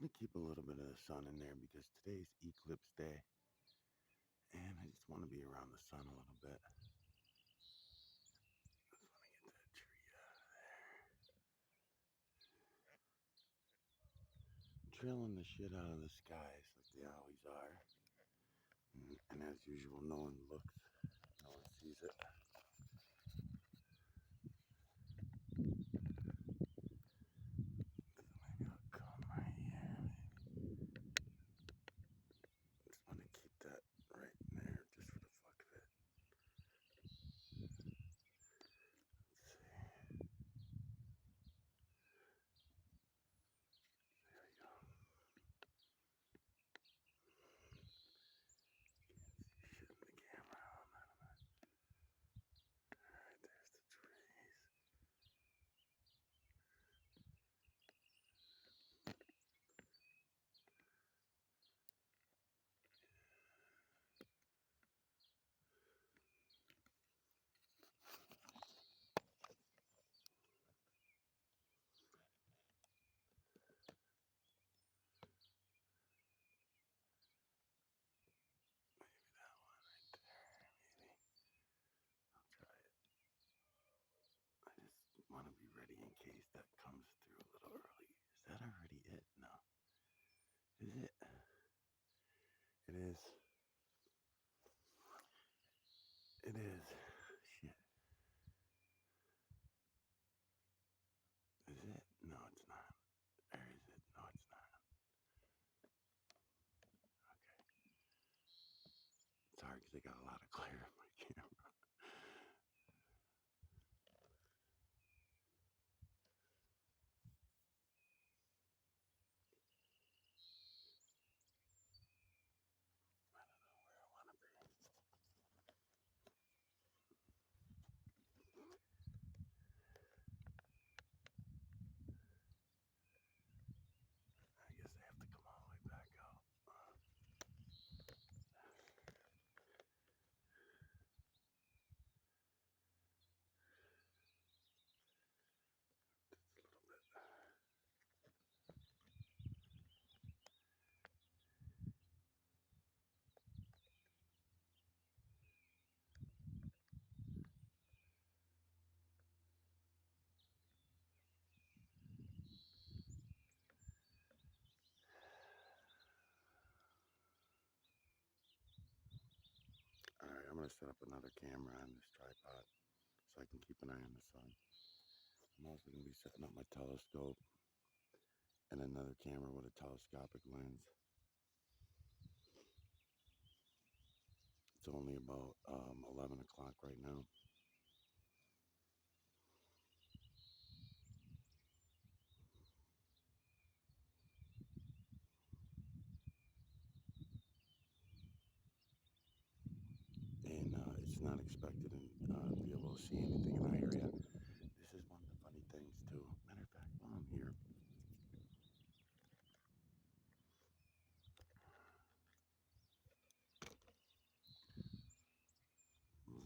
going to keep a little bit of the sun in there because today's eclipse day. And I just want to be around the sun a little bit. Just want to get that tree out of there. Drilling the shit out of the skies like they always are. And as usual, no one looks, no one sees it. So maybe I'll come right here. Just want to keep that right in there just for the fuck of it. Let's see. There we go. Can't see shit in the camera. Alright, there's the trees. Maybe that one right there. Maybe. I'll try it. I just want to be ready in case that comes through a little early. Is that already it? No. Is it? It is. It is. Shit. Is it? No, it's not. Or is it? No, it's not. Okay. It's hard because I got a lot of glare on my camera. I don't know where I want to be. I guess I have to come all the way back out. Just a little bit. Alright, I'm going to set up another camera on this tripod so I can keep an eye on the sun. I'm also going to be setting up my telescope and another camera with a telescopic lens. It's only about 11 o'clock right now. And it's not expected to be able to see anything in our area. This is one of the funny things too. Matter of fact, while I'm here,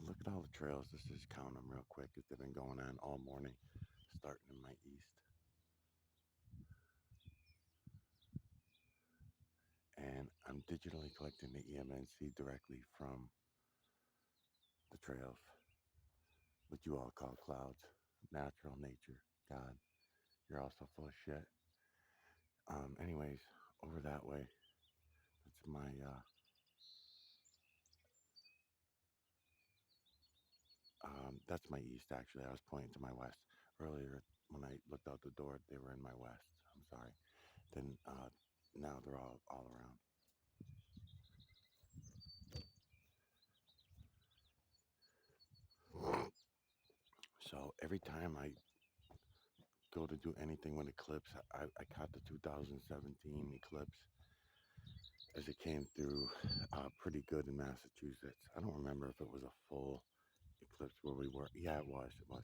look at all the trails. Let's just count them real quick because they've been going on all morning, starting in my east. And I'm digitally collecting the EMNC directly from the trails, what you all call clouds, natural, nature, God. You're also full of shit. Anyways, over that way, that's my that's my east, actually. I was pointing to my west. Earlier, when I looked out the door, they were in my west. I'm sorry. Then now they're all around. So every time I go to do anything with eclipse, I caught the 2017 eclipse as it came through pretty good in Massachusetts. I don't remember if it was a full eclipse where we were. Yeah, it was. It was.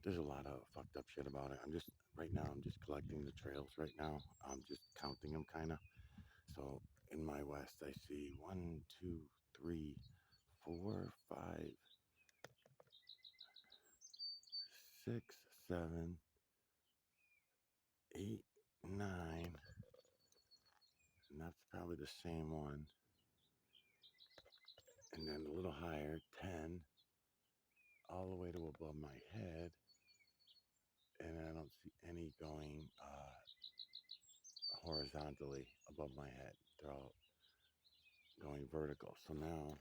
There's a lot of fucked up shit about it. I'm just collecting the trails right now. I'm just counting them kind of. So in my west, I see 1, 2, 3, 4, 5, 6, 7, 8, 9. probably the same one. And then a little higher, 10, all the way to above my head. And I don't see any going horizontally above my head. They're all going vertical. So now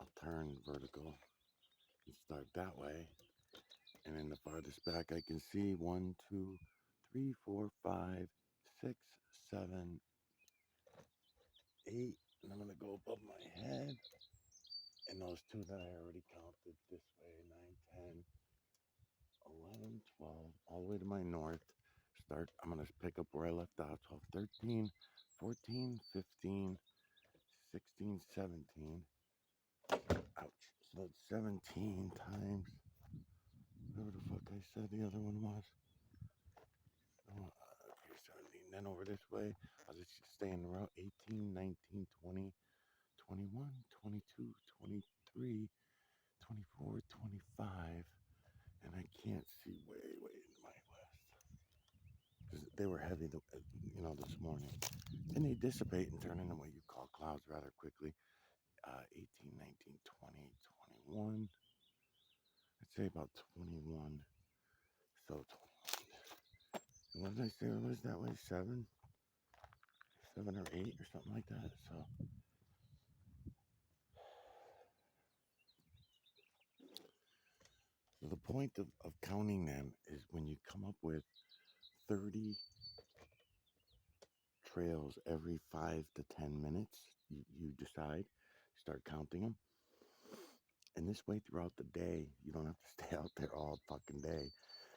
I'll turn vertical and start that way. And in the farthest back, I can see 1, 2, 3, 4, 5, 6, 7, 8. And I'm going to go above my head. And those two that I already counted this way, 9, 10, 11, 12, all the way to my north. I'm going to pick up where I left off. 12, 13, 14, 15, 16, 17. Ouch. So that's 17 times whatever the fuck I said the other one was. Okay, 17. Then over this way, I'll just stay in the route. 18, 19, 20, 21, 22, 23, 24, 25. And I can't see way into my west. Because they were heavy, this morning. And they dissipate and turn into what you call clouds rather quickly. 18, 19, 20, 21. I'd say about 21. So, what did I say it was that way? 7? 7 or 8 or something like that. So, the point of counting them is when you come up with 30 trails every 5 to 10 minutes, you decide, start counting them. And this way throughout the day, you don't have to stay out there all fucking day.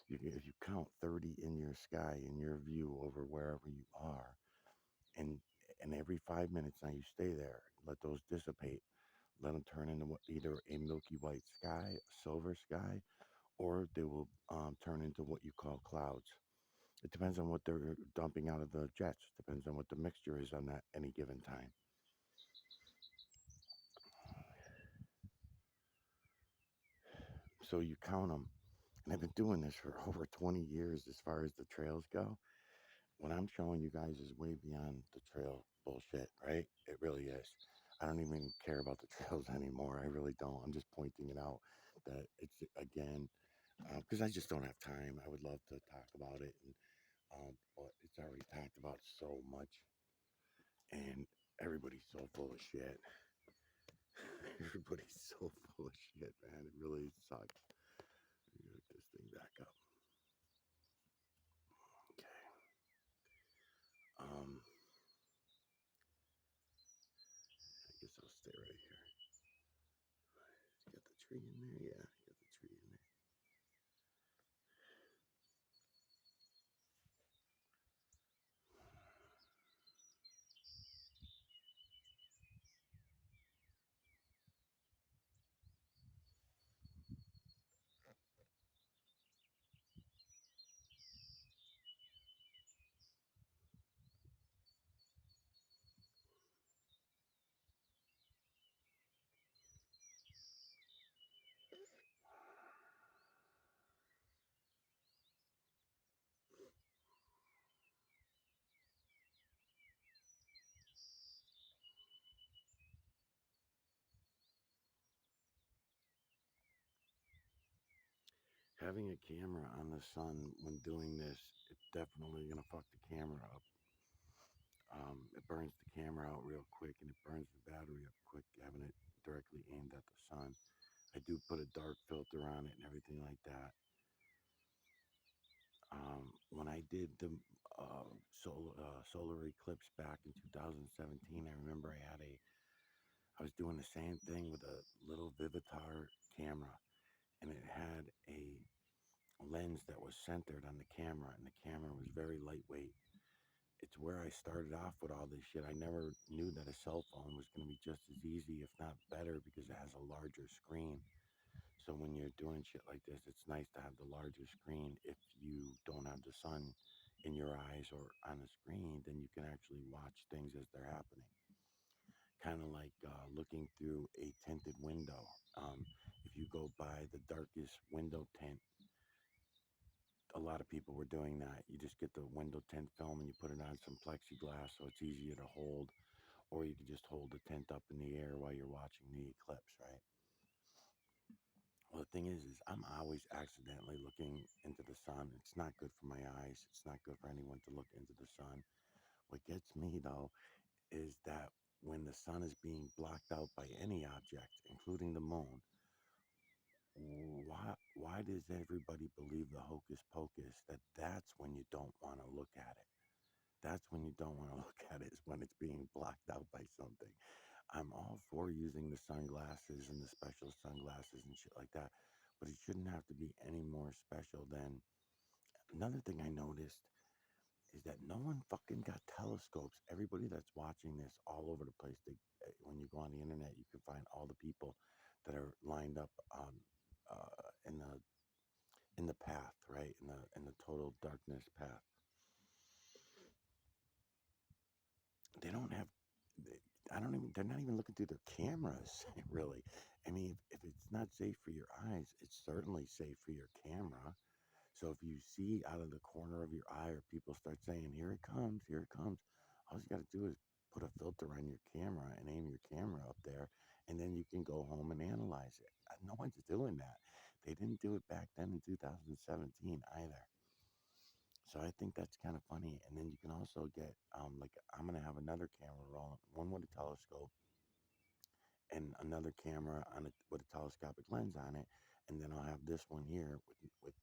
If you count 30 in your sky, in your view over wherever you are, and every 5 minutes now you stay there, let those dissipate, let them turn into either a milky white sky, a silver sky, or they will turn into what you call clouds. It depends on what they're dumping out of the jets. Depends on what the mixture is on that any given time. So you count them. And I've been doing this for over 20 years as far as the trails go. What I'm showing you guys is way beyond the trail bullshit, right? It really is. I don't even care about the trails anymore. I really don't. I'm just pointing it out that it's, again, because I just don't have time. I would love to talk about it, but it's already talked about so much, and everybody's so full of shit. Everybody's so full of shit, man. It really sucks. Get this thing back up. Okay. I guess I'll stay right here. Got the tree in there? Yeah, got the tree in there. Having a camera on the sun when doing this, it's definitely gonna fuck the camera up. It burns the camera out real quick, and it burns the battery up quick, having it directly aimed at the sun. I do put a dark filter on it and everything like that. When I did the solar eclipse back in 2017, I remember I was doing the same thing with a little Vivitar camera, and it had a lens that was centered on the camera, and the camera was very lightweight. It's where I started off with all this shit. I never knew that a cell phone was going to be just as easy, if not better, because it has a larger screen. So when you're doing shit like this, it's nice to have the larger screen. If you don't have the sun in your eyes or on the screen, then you can actually watch things as they're happening. Kind of like looking through a tinted window. If you go by the darkest window tint, a lot of people were doing that. You just get the window tint film and you put it on some plexiglass so it's easier to hold, or you could just hold the tent up in the air while you're watching the eclipse, right? Well, the thing is I'm always accidentally looking into the sun. It's not good for my eyes. It's not good for anyone to look into the sun. What gets me though is that when the sun is being blocked out by any object, including the moon, why does everybody believe the hocus pocus that that's when you don't want to look at it? That's when you don't want to look at it, is when it's being blocked out by something. I'm all for using the sunglasses and the special sunglasses and shit like that, but it shouldn't have to be any more special than. Another thing I noticed is that no one fucking got telescopes. Everybody that's watching this all over the place, when you go on the internet, you can find all the people that are lined up in the path, right, in the total darkness path. They don't have. I don't even. They're not even looking through their cameras, really. I mean, if it's not safe for your eyes, it's certainly safe for your camera. So if you see out of the corner of your eye, or people start saying, here it comes," all you got to do is put a filter on your camera and aim your camera up there, and then you can go home and analyze it. No one's doing that. They didn't do it back then in 2017 either. So I think that's kind of funny. And then you can also get, like, I'm going to have another camera rolling, one with a telescope and another camera with a telescopic lens on it. And then I'll have this one here with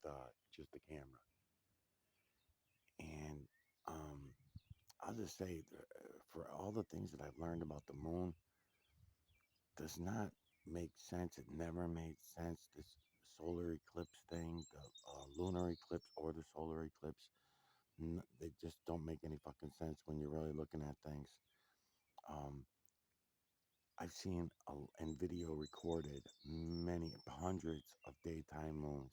just the camera. And I'll just say, for all the things that I've learned about the moon, does not make sense. It never made sense. This solar eclipse thing, the lunar eclipse or the solar eclipse, they just don't make any fucking sense when you're really looking at things. Um, I've seen and video recorded many hundreds of daytime moons,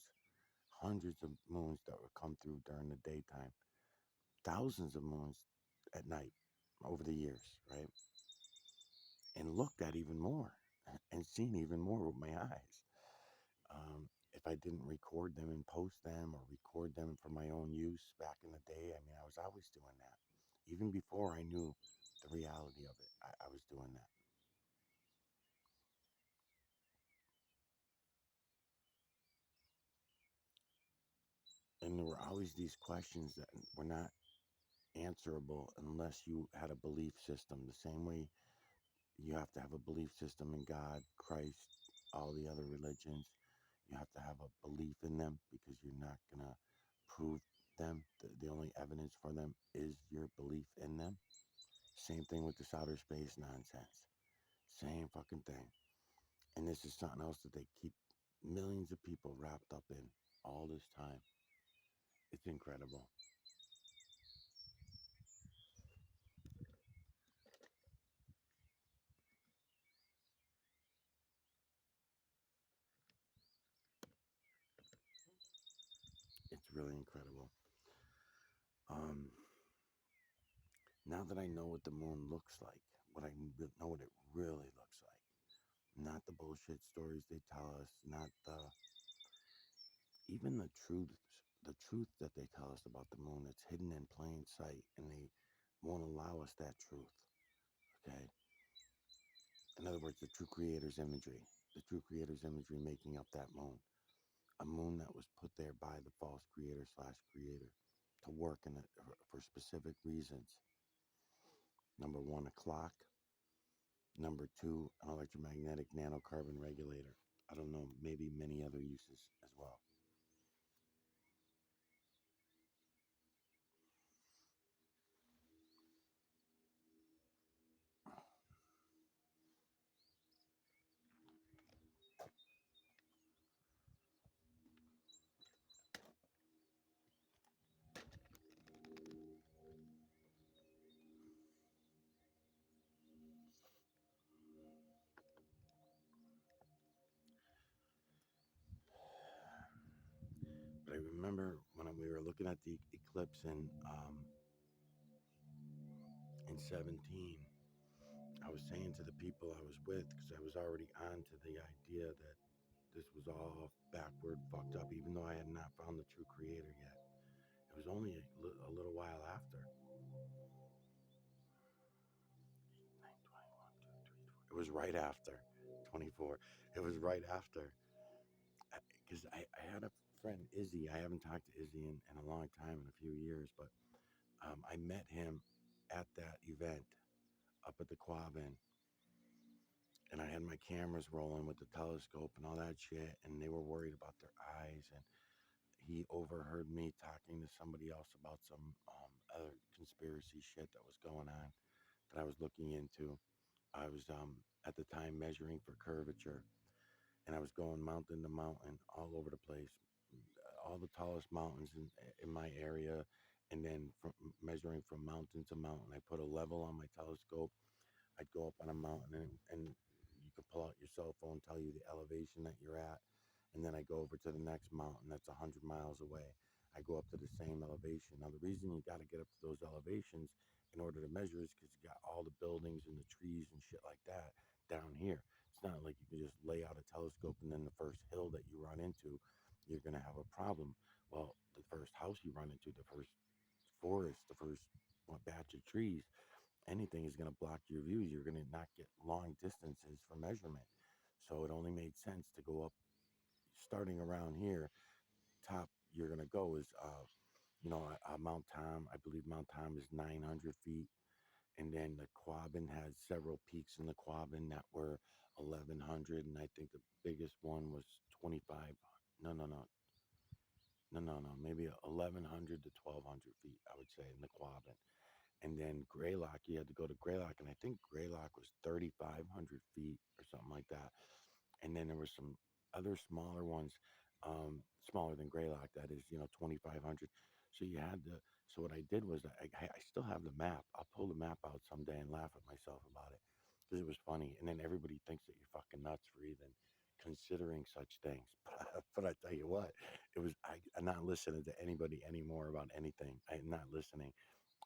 hundreds of moons that would come through during the daytime, thousands of moons at night over the years, right? And looked at even more and seen even more with my eyes. If I didn't record them and post them or record them for my own use back in the day, I mean, I was always doing that. Even before I knew the reality of it, I was doing that. And there were always these questions that were not answerable unless you had a belief system. The same way you have to have a belief system in God, Christ, all the other religions. You have to have a belief in them because you're not going to prove them. The only evidence for them is your belief in them. Same thing with this outer space nonsense. Same fucking thing. And this is something else that they keep millions of people wrapped up in all this time. It's incredible. It's really incredible. Um, Now that I know what the moon looks like, know what it really looks like, not the bullshit stories they tell us, not the even the truth that they tell us about the moon. It's hidden in plain sight, and they won't allow us that truth. Okay. In other words, the true creator's imagery, making up that moon, a moon that was put there by the false creator slash creator to work in it for specific reasons. Number one, a clock. Number two, an electromagnetic nanocarbon regulator. I don't know, maybe many other uses as well. But I remember when we were looking at the eclipse in 17, I was saying to the people I was with, because I was already on to the idea that this was all backward, fucked up, even though I had not found the true creator yet. It was only a little while after. 9, 21, 2, 3, 4. It was right after 24. It was right after. Because I had a friend, Izzy. I haven't talked to Izzy in a long time, in a few years, but I met him at that event up at the Quabbin, and I had my cameras rolling with the telescope and all that shit, and they were worried about their eyes, and he overheard me talking to somebody else about some other conspiracy shit that was going on that I was looking into. I was at the time measuring for curvature, and I was going mountain to mountain all over the place, all the tallest mountains in my area, and then from measuring from mountain to mountain. I put a level on my telescope. I'd go up on a mountain, and you could pull out your cell phone, tell you the elevation that you're at, and then I go over to the next mountain that's 100 miles away. I go up to the same elevation. Now, the reason you got to get up to those elevations in order to measure is because you got all the buildings and the trees and shit like that down here. It's not like you can just lay out a telescope and then the first hill that you run into, you're going to have a problem. Well, the first house you run into, the first forest, the first batch of trees, anything is going to block your views. You're going to not get long distances for measurement. So it only made sense to go up, starting around here. Top you're going to go is, Mount Tom. I believe Mount Tom is 900 feet. And then the Quabbin has several peaks in the Quabbin that were 1100. And I think the biggest one was 25. No, no, no. No, no, no. Maybe 1100 to 1200 feet, I would say, in the Quabbin. And then Greylock, you had to go to Greylock, and I think Greylock was 3,500 feet or something like that. And then there were some other smaller ones, smaller than Greylock, that is, 2,500. So you had to. So what I did was I still have the map. I'll pull the map out someday and laugh at myself about it because it was funny. And then everybody thinks that you're fucking nuts for even considering such things. But I tell you what, I'm not listening to anybody anymore about anything. I'm not listening.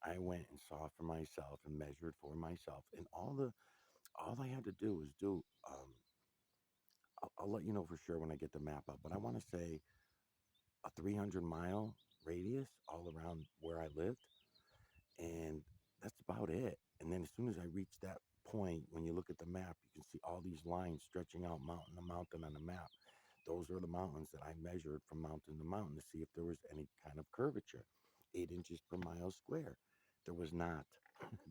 I went and saw for myself and measured for myself, and all I had to do was do. I'll let you know for sure when I get the map up, but I want to say a 300-mile radius all around where I lived, and that's about it. And then as soon as I reached that point, when you look at the map, you can see all these lines stretching out mountain to mountain on the map. Those are the mountains that I measured from mountain to mountain to see if there was any kind of curvature. 8 inches per mile square. There was not.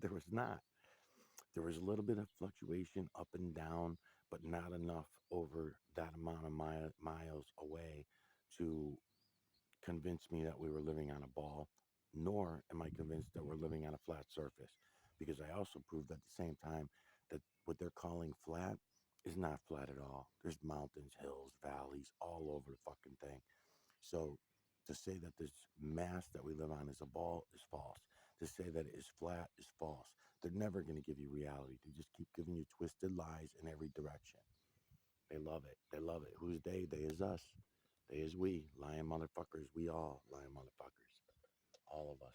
There was not. There was a little bit of fluctuation up and down, but not enough over that amount of miles away to convince me that we were living on a ball, nor am I convinced that we're living on a flat surface. Because I also proved at the same time that what they're calling flat is not flat at all. There's mountains, hills, valleys all over the fucking thing. So to say that this mass that we live on is a ball is false. To say that it is flat is false. They're never going to give you reality. They just keep giving you twisted lies in every direction. They love it. They love it. Who's they? They is us. They is we. Lying motherfuckers. We all lying motherfuckers. All of us.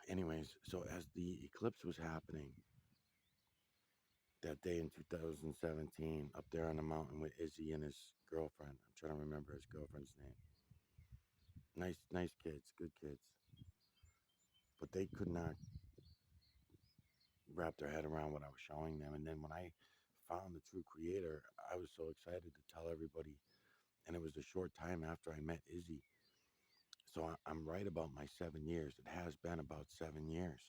Anyways, so as the eclipse was happening that day in 2017, up there on the mountain with Izzy and his girlfriend, I'm trying to remember his girlfriend's name. Nice, nice kids, good kids. But they could not wrap their head around what I was showing them. And then when I found the true creator, I was so excited to tell everybody. And it was a short time after I met Izzy. So I'm right about my 7 years. It has been about 7 years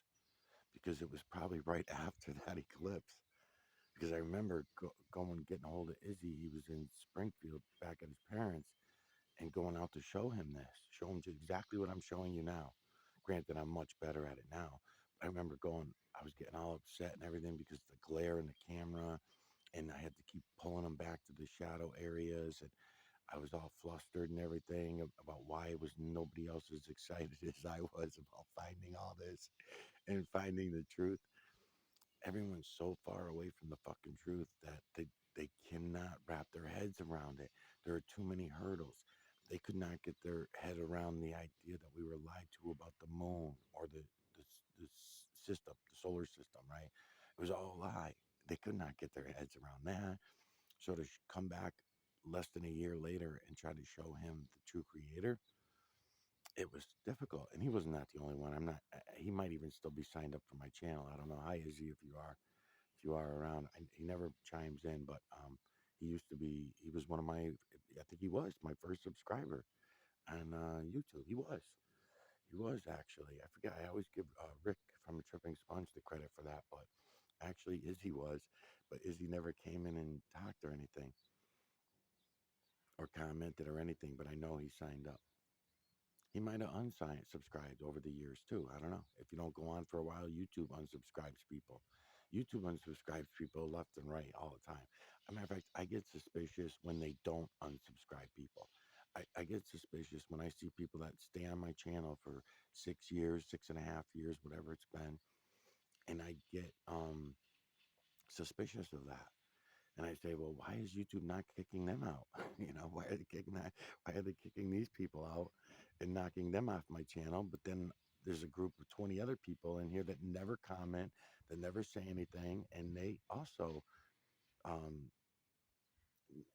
because it was probably right after that eclipse. Because I remember going, getting a hold of Izzy. He was in Springfield back at his parents and going out to show him this, show him exactly what I'm showing you now. Granted, I'm much better at it now. But I remember I was getting all upset and everything because the glare in the camera, and I had to keep pulling him back to the shadow areas, and I was all flustered and everything about why it was nobody else as excited as I was about finding all this and finding the truth. Everyone's so far away from the fucking truth that they cannot wrap their heads around it. There are too many hurdles. They could not get their head around the idea that we were lied to about the moon or the system, the solar system, right? It was all a lie. They could not get their heads around that. So to come back less than a year later and try to show him the true creator, it was difficult. And he was not the only one. I'm not. He might even still be signed up for my channel. I don't know. Hi, Izzy, if you are around. He never chimes in, but he used to be. He was one of my. I think he was my first subscriber on YouTube. He was. He was actually. I forget. I always give Rick from Tripping Sponge the credit for that, but actually Izzy was. But Izzy never came in and talked or anything, or commented or anything. But I know he signed up. He might have unsubscribed over the years too. I don't know. If you don't go on for a while, YouTube unsubscribes people. YouTube unsubscribes people left and right all the time. As a matter of fact, I get suspicious when they don't unsubscribe people. I get suspicious when I see people that stay on my channel for 6 years, 6.5 years, whatever it's been, and I get suspicious of that. And I say, well, why is YouTube not kicking them out? Why are they kicking that? Why are they kicking these people out and knocking them off my channel? But then there's a group of 20 other people in here that never comment, that never say anything, and they also, um,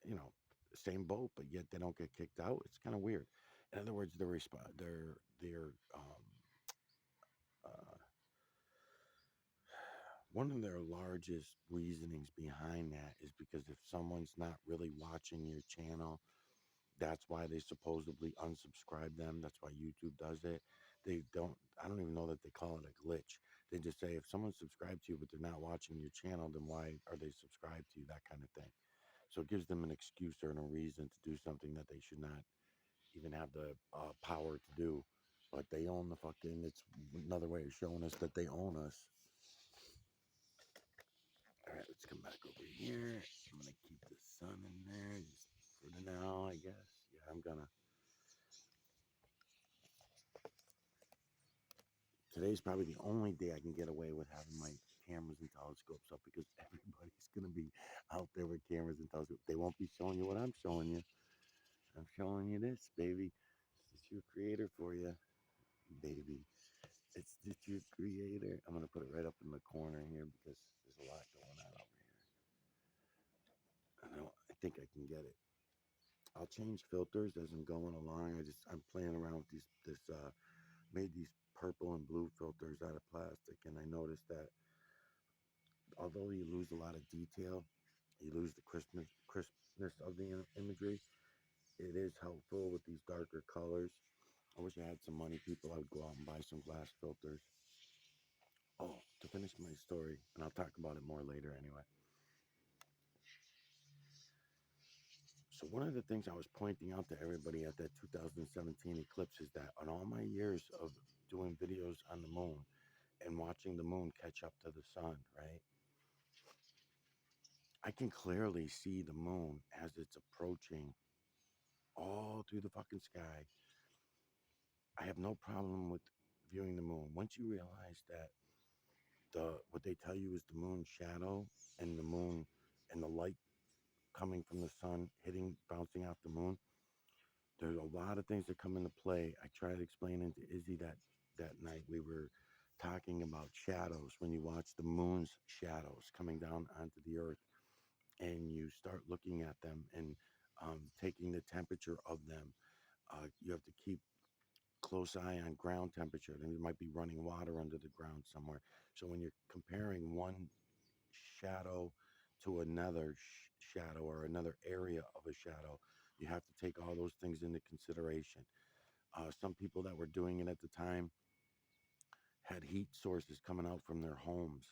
you know, same boat, but yet they don't get kicked out. It's kind of weird. In other words, their uh, one of their largest reasonings behind that is because if someone's not really watching your channel, that's why they supposedly unsubscribe them. That's why YouTube does it. They don't, I don't even know that they call it a glitch. They just say if someone's subscribed to you, but they're not watching your channel, then why are they subscribed to you? That kind of thing. So it gives them an excuse or a reason to do something that they should not even have the power to do. But they own the fucking, it's another way of showing us that they own us. All right, let's come back over here. I'm going to keep the sun in there just for now, I guess. Yeah, I'm going to. Today's probably the only day I can get away with having my cameras and telescopes up because everybody's going to be out there with cameras and telescopes. They won't be showing you what I'm showing you. I'm showing you this, baby. It's the true creator for you, baby. It's the true creator. I'm going to put it right up in the corner here because there's a lot going on over here. I think I can get it. I'll change filters as I'm going along. I'm playing around with made these purple and blue filters out of plastic, and I noticed that although you lose a lot of detail, you lose the crispness of the imagery. It is helpful with these darker colors. I wish I had some money, people. I would go out and buy some glass filters. Oh, to finish my story, and I'll talk about it more later anyway. So one of the things I was pointing out to everybody at that 2017 eclipse is that on all my years of doing videos on the moon and watching the moon catch up to the sun, right? I can clearly see the moon as it's approaching all through the fucking sky. I have no problem with viewing the moon. Once you realize that what they tell you is the moon's shadow and the moon and the light coming from the sun bouncing off the moon, there's a lot of things that come into play. I tried explaining to Izzy that night we were talking about shadows. When you watch the moon's shadows coming down onto the earth and you start looking at them and taking the temperature of them, you have to keep close eye on ground temperature. Then there might be running water under the ground somewhere. So when you're comparing one shadow to another shadow or another area of a shadow, you have to take all those things into consideration. Some people that were doing it at the time had heat sources coming out from their homes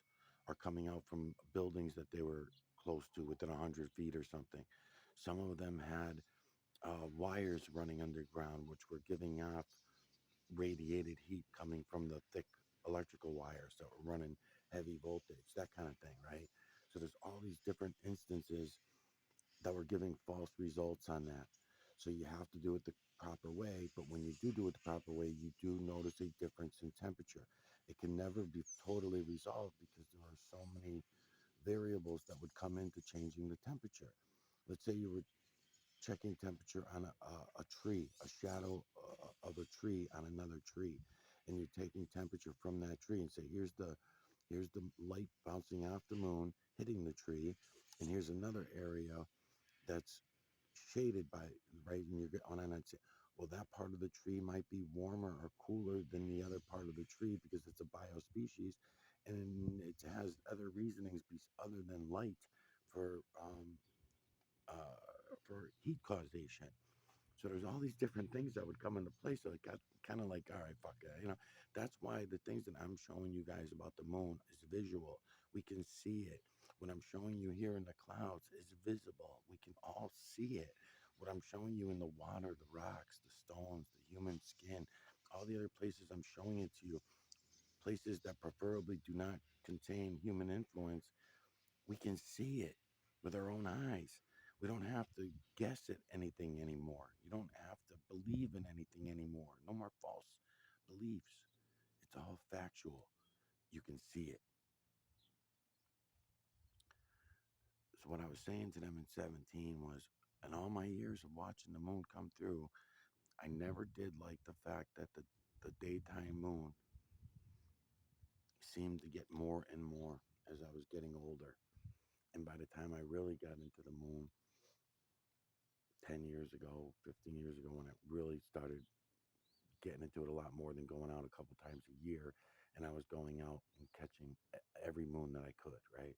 or coming out from buildings that they were close to within 100 feet or something. Some of them had wires running underground, which were giving off radiated heat coming from the thick electrical wires that were running heavy voltage, that kind of thing, right? So there's all these different instances that were giving false results on that. So you have to do it the proper way, but when you do it the proper way, you do notice a difference in temperature. It can never be totally resolved because there are so many variables that would come into changing the temperature. Let's say you were checking temperature on a tree, a shadow of a tree on another tree, and you're taking temperature from that tree and say, here's the light bouncing off the moon, hitting the tree, and here's another area that's shaded by, right, and you're on, and I'd say, well, that part of the tree might be warmer or cooler than the other part of the tree because it's a biospecies, and it has other reasonings other than light for for heat causation. So there's all these different things that would come into play. So it got kind of like, all right, fuck it. That's why the things that I'm showing you guys about the moon is visual. We can see it. What I'm showing you here in the clouds is visible. We can all see it. What I'm showing you in the water, the rocks, the stones, the human skin, all the other places I'm showing it to you, places that preferably do not contain human influence, we can see it with our own eyes. We don't have to guess at anything anymore. You don't have to believe in anything anymore. No more false beliefs. It's all factual. You can see it. So, what I was saying to them in 17 was, in all my years of watching the moon come through, I never did like the fact that the daytime moon seemed to get more and more as I was getting older. And by the time I really got into the moon, 10 years ago, 15 years ago, when I really started getting into it a lot more than going out a couple times a year. And I was going out and catching every moon that I could, right?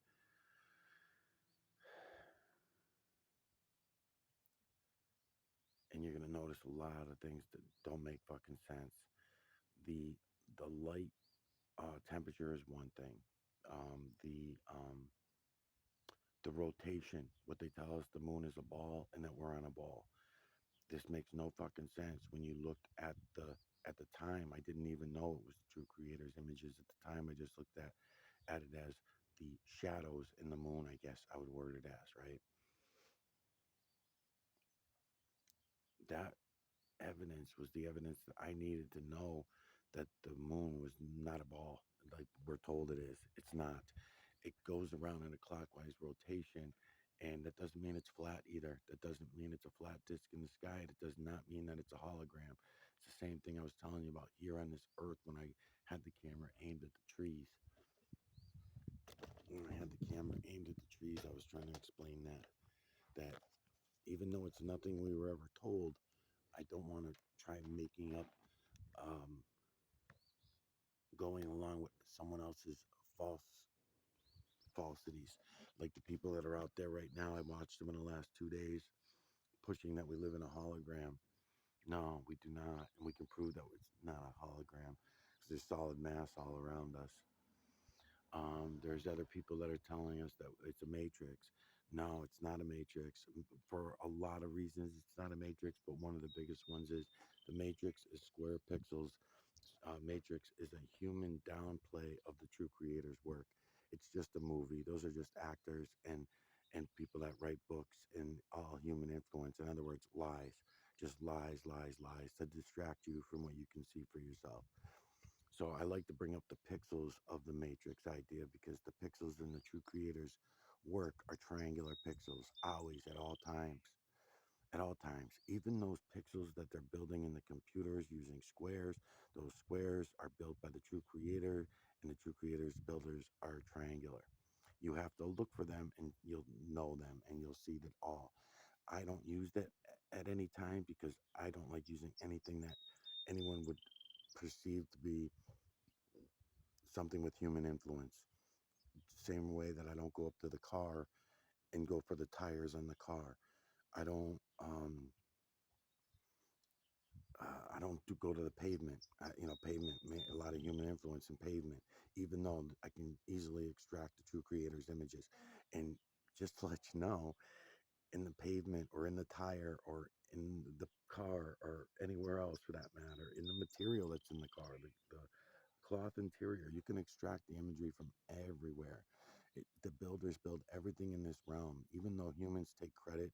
And you're going to notice a lot of things that don't make fucking sense. The, the light temperature is one thing. The rotation, what they tell us, the moon is a ball and that we're on a ball. This makes no fucking sense when you look at the time. I didn't even know it was the true creator's images at the time. I just looked at it as the shadows in the moon, I guess I would word it as, right? That evidence was the evidence that I needed to know that the moon was not a ball like we're told it is. It's not. It goes around in a clockwise rotation, and that doesn't mean it's flat either. That doesn't mean it's a flat disk in the sky. That does not mean that it's a hologram. It's the same thing I was telling you about here on this earth when I had the camera aimed at the trees. When I had the camera aimed at the trees, I was trying to explain that even though it's nothing we were ever told, I don't want to try making up, um, going along with someone else's false falsities. Like the people that are out there right now, I watched them in the last 2 days pushing that we live in a hologram. No, we do not, and we can prove that it's not a hologram because there's solid mass all around us. There's other people that are telling us that it's a matrix. No, it's not a matrix. For a lot of reasons, it's not a matrix, but one of the biggest ones is the matrix is square pixels. Matrix is a human downplay of the true creator's work. It's just a movie. Those are just actors and people that write books and all human influence. In other words, lies. Just lies, lies, lies to distract you from what you can see for yourself. So I like to bring up the pixels of the matrix idea because the pixels in the true creator's work are triangular pixels, always, at all times. At all times. Even those pixels that they're building in the computers using squares, those squares are built by the true creator, and the true creator's builders are triangular. You have to look for them and you'll know them and you'll see that all. I don't use that at any time because I don't like using anything that anyone would perceive to be something with human influence. Same way that I don't go up to the car and go for the tires on the car. I don't. I don't go to the pavement. Pavement, a lot of human influence in pavement, even though I can easily extract the true creator's images. And just to let you know, in the pavement or in the tire or in the car or anywhere else for that matter, in the material that's in the car, the cloth interior, you can extract the imagery from everywhere. The builders build everything in this realm, even though humans take credit